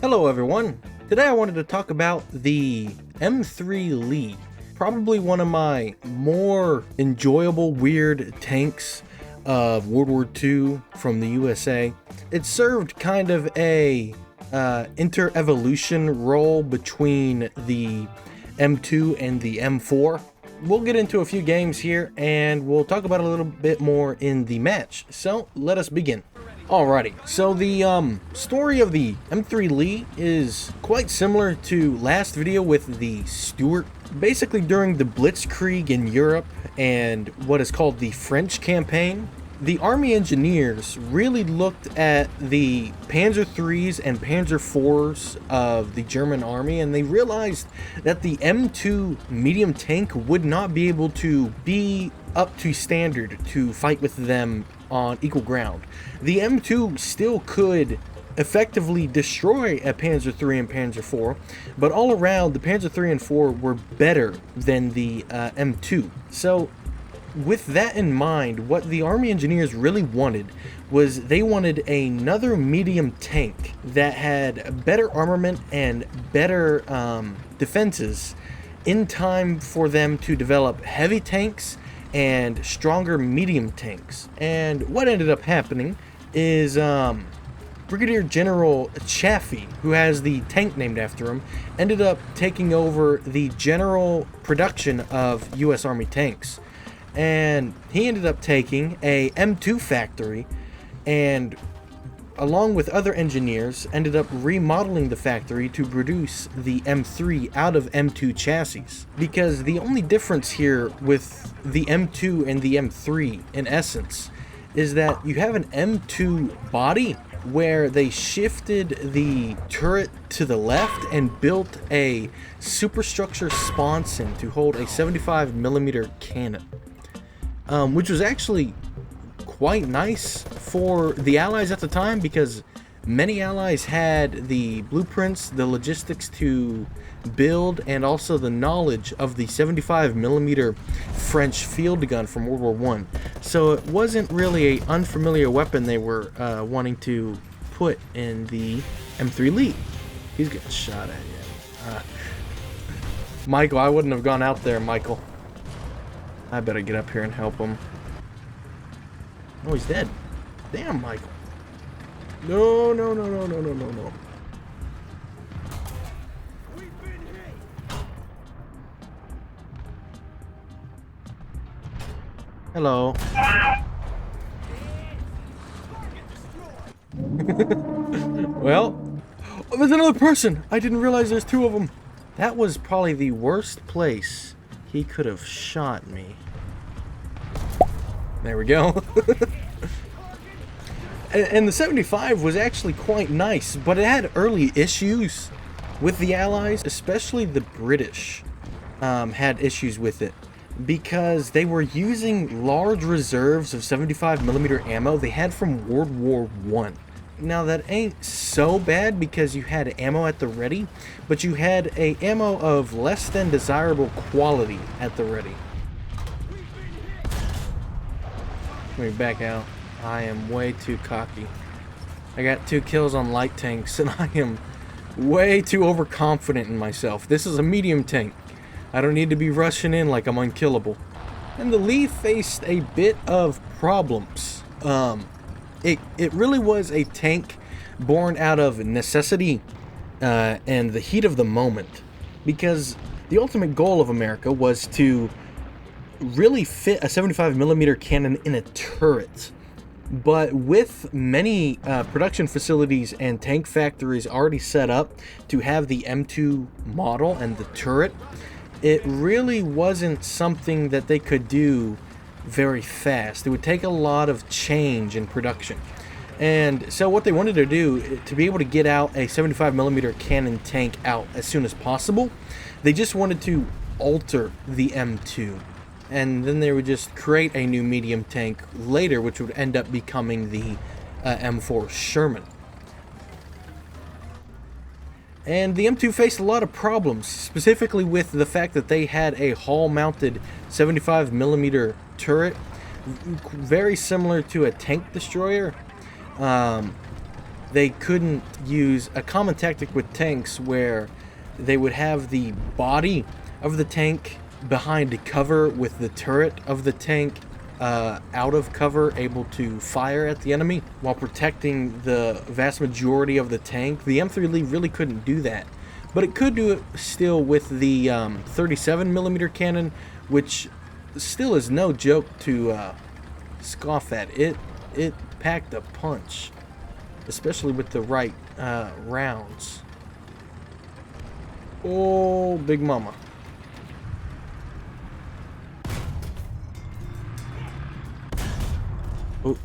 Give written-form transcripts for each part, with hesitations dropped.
Hello everyone! Today I wanted to talk about the M3 Lee, probably one of my more enjoyable weird tanks of World War II from the USA. It served kind of a inter-evolution role between the M2 and the M4. We'll get into a few games here and we'll talk about it a little bit more in the match. So let us begin. Alrighty, so the story of the M3 Lee is quite similar to last video with the Stuart. Basically during the Blitzkrieg in Europe and what is called the French campaign, the Army engineers really looked at the Panzer IIIs and Panzer IVs of the German army, and they realized that the M2 medium tank would not be able to be up to standard to fight with them on equal ground. The M2 still could effectively destroy a Panzer III and Panzer IV, but all around the Panzer III and IV were better than the M2. So with that in mind, what the Army engineers really wanted was they wanted another medium tank that had better armament and better defenses in time for them to develop heavy tanks and stronger medium tanks. And what ended up happening is Brigadier General Chaffee, who has the tank named after him, ended up taking over the general production of US Army tanks. And he ended up taking a M2 factory and, along with other engineers, ended up remodeling the factory to produce the M3 out of M2 chassis. Because the only difference here with the M2 and the M3, in essence, is that you have an M2 body where they shifted the turret to the left and built a superstructure sponson to hold a 75mm cannon. Which was actually quite nice for the Allies at the time, because many Allies had the blueprints, the logistics to build, and also the knowledge of the 75mm French field gun from World War I. So it wasn't really an unfamiliar weapon they were wanting to put in the M3 Lee. He's getting shot at. Michael, I wouldn't have gone out there, Michael. I better get up here and help him. Oh, he's dead. Damn, Michael. No. Hello. Well, oh, there's another person. I didn't realize there's two of them. That was probably the worst place he could have shot me. There we go. And the 75 was actually quite nice, but it had early issues with the Allies, especially the British had issues with it because they were using large reserves of 75mm ammo they had from World War I. Now that ain't so bad because you had ammo at the ready, but you had a ammo of less than desirable quality at the ready. Let me back out. I am way too cocky. I got 2 kills on light tanks and I am way too overconfident in myself. This is a medium tank. I don't need to be rushing in like I'm unkillable. And the Lee faced a bit of problems. It really was a tank born out of necessity and the heat of the moment, because the ultimate goal of America was to really fit a 75mm cannon in a turret. But with many production facilities and tank factories already set up to have the M2 model and the turret, it really wasn't something that they could do very fast. It would take a lot of change in production. And so what they wanted to do, to be able to get out a 75mm cannon tank out as soon as possible, they just wanted to alter the M2. And then they would just create a new medium tank later, which would end up becoming the M4 Sherman. And the M2 faced a lot of problems, specifically with the fact that they had a hull-mounted 75mm turret, very similar to a tank destroyer. they couldn't use a common tactic with tanks where they would have the body of the tank behind cover with the turret of the tank out of cover, able to fire at the enemy while protecting the vast majority of the tank. The M3 Lee really couldn't do that, but it could do it still with the 37mm cannon, which still is no joke to scoff at. It packed a punch, especially with the right rounds. Oh, Big Mama. Oh.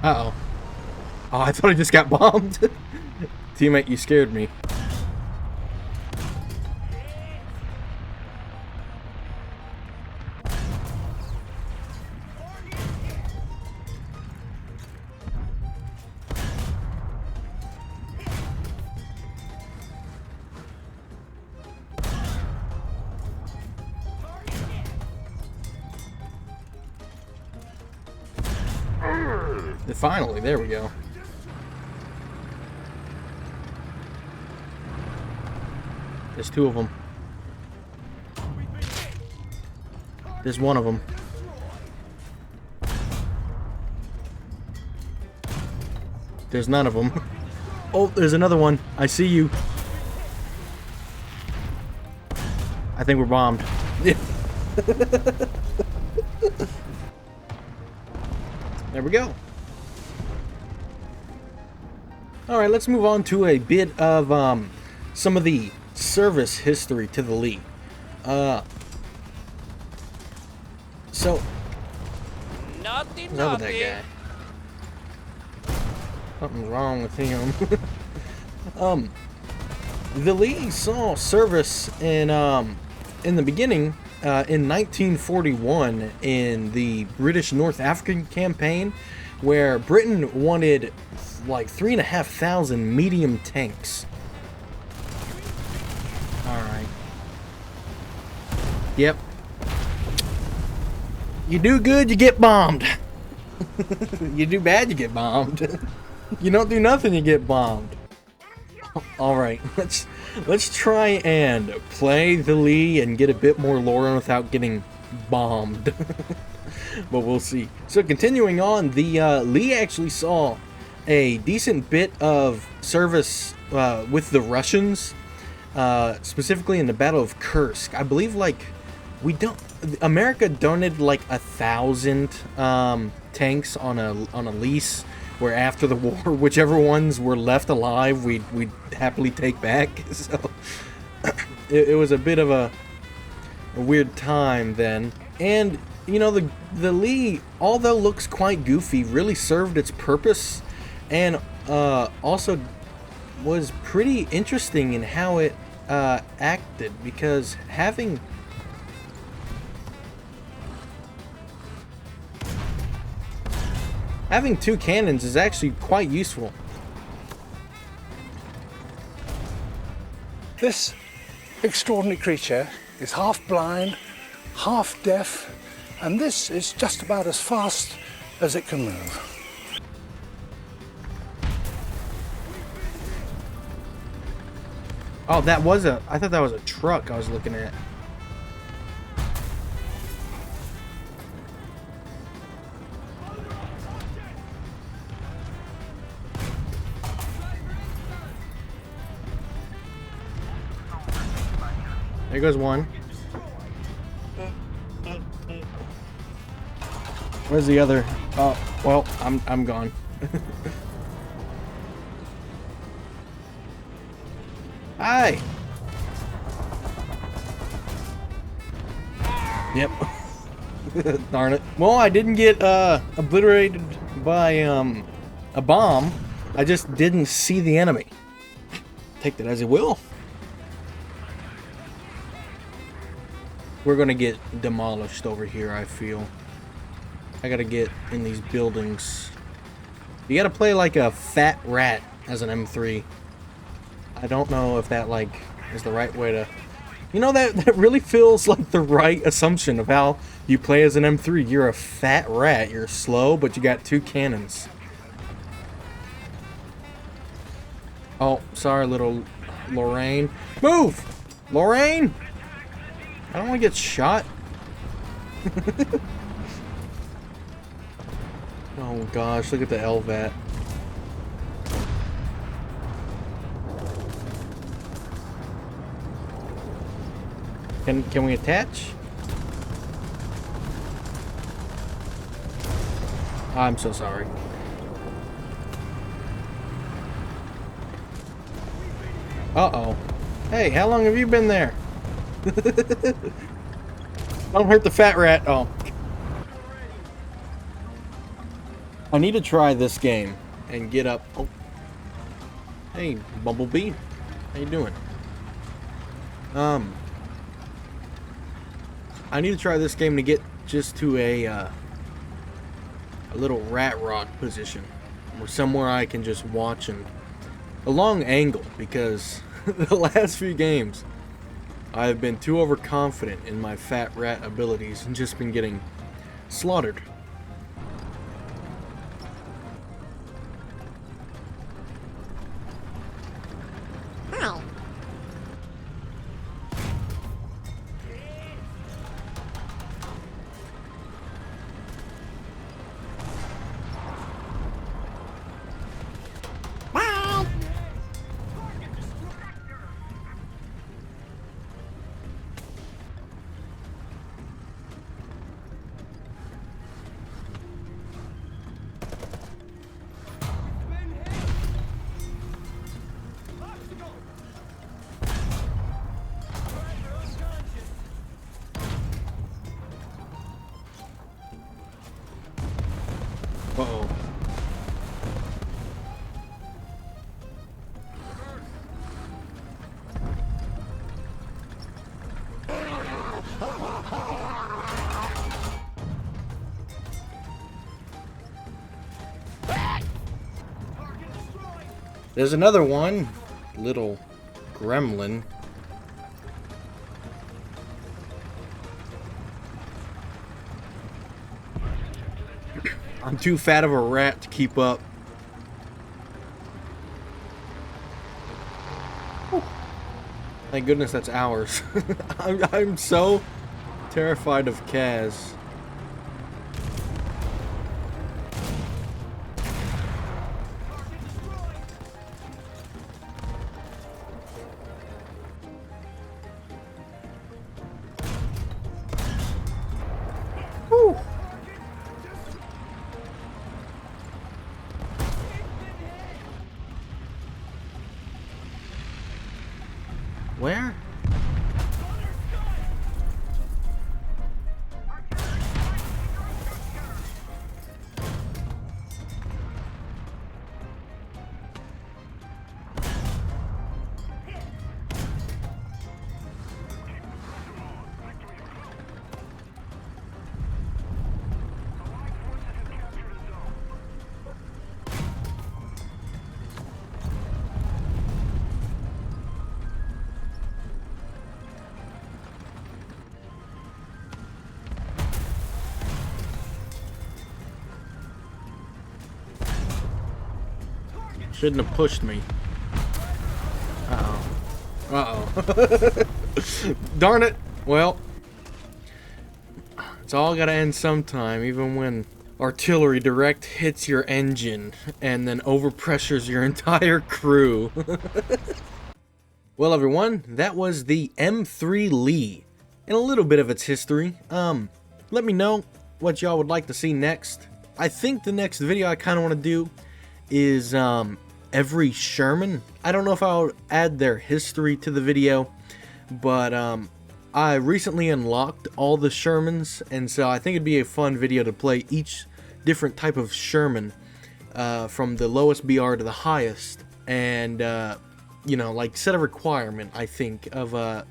Uh-oh. Oh, I thought I just got bombed. Teammate, you scared me. Finally, there we go. There's two of them. There's one of them. There's none of them. Oh, there's another one. I see you. I think we're bombed. There we go. Alright, let's move on to a bit of some of the service history to the Lee. So, what's up with that guy? Something's wrong with him. The Lee saw service in the beginning in 1941 in the British North African campaign, where Britain wanted like 3,500 medium tanks. Alright. Yep. You do good, you get bombed. You do bad, you get bombed. You don't do nothing, you get bombed. Alright, let's try and play the Lee and get a bit more lore without getting bombed. But we'll see. So continuing on, the Lee actually saw a decent bit of service with the Russians, specifically in the Battle of Kursk. I believe America donated like 1,000 tanks on a lease, where after the war, whichever ones were left alive, we'd happily take back. So it was a bit of a weird time then. And you know, the Lee, although looks quite goofy, really served its purpose, and also was pretty interesting in how it acted, because having two cannons is actually quite useful. This extraordinary creature is half blind, half deaf, and this is just about as fast as it can move. Oh, I thought that was a truck I was looking at. There goes one. Where's the other? Oh, well, I'm gone. Hi. Yep. Darn it. Well, I didn't get obliterated by a bomb. I just didn't see the enemy. Take that as it will. We're gonna get demolished over here, I feel. I gotta get in these buildings. You gotta play like a fat rat as an M3. I don't know if that, like, is the right way to You know, that really feels like the right assumption of how you play as an M3. You're a fat rat. You're slow, but you got 2 cannons. Oh, sorry, little Lorraine. Move! Lorraine! I don't want to get shot. Oh gosh, look at the LVAT. Can we attach? I'm so sorry. Uh-oh. Hey, how long have you been there? Don't hurt the fat rat. Oh. I need to try this game and get up. Oh. Hey, Bumblebee. How you doing? I need to try this game to get just to a little rat rock position, or somewhere I can just watch and a long angle, because the last few games I've been too overconfident in my fat rat abilities and just been getting slaughtered. Uh-oh. There's another one, little gremlin. I'm too fat of a rat to keep up. Whew. Thank goodness that's ours. I'm so terrified of Kaz. Whew. Where? Shouldn't have pushed me. Uh-oh. Uh-oh. Darn it. Well, it's all gotta end sometime, even when artillery direct hits your engine and then overpressures your entire crew. Well, everyone, that was the M3 Lee and a little bit of its history. Let me know what y'all would like to see next. I think the next video I kind of want to do is every Sherman. I don't know if I'll add their history to the video, but I recently unlocked all the Shermans, and so I think it'd be a fun video to play each different type of Sherman from the lowest BR to the highest, and you know, like set a requirement, I think, of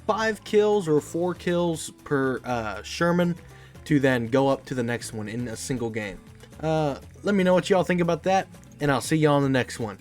5 kills or 4 kills per Sherman to then go up to the next one in a single game. Let me know what y'all think about that, and I'll see y'all in the next one.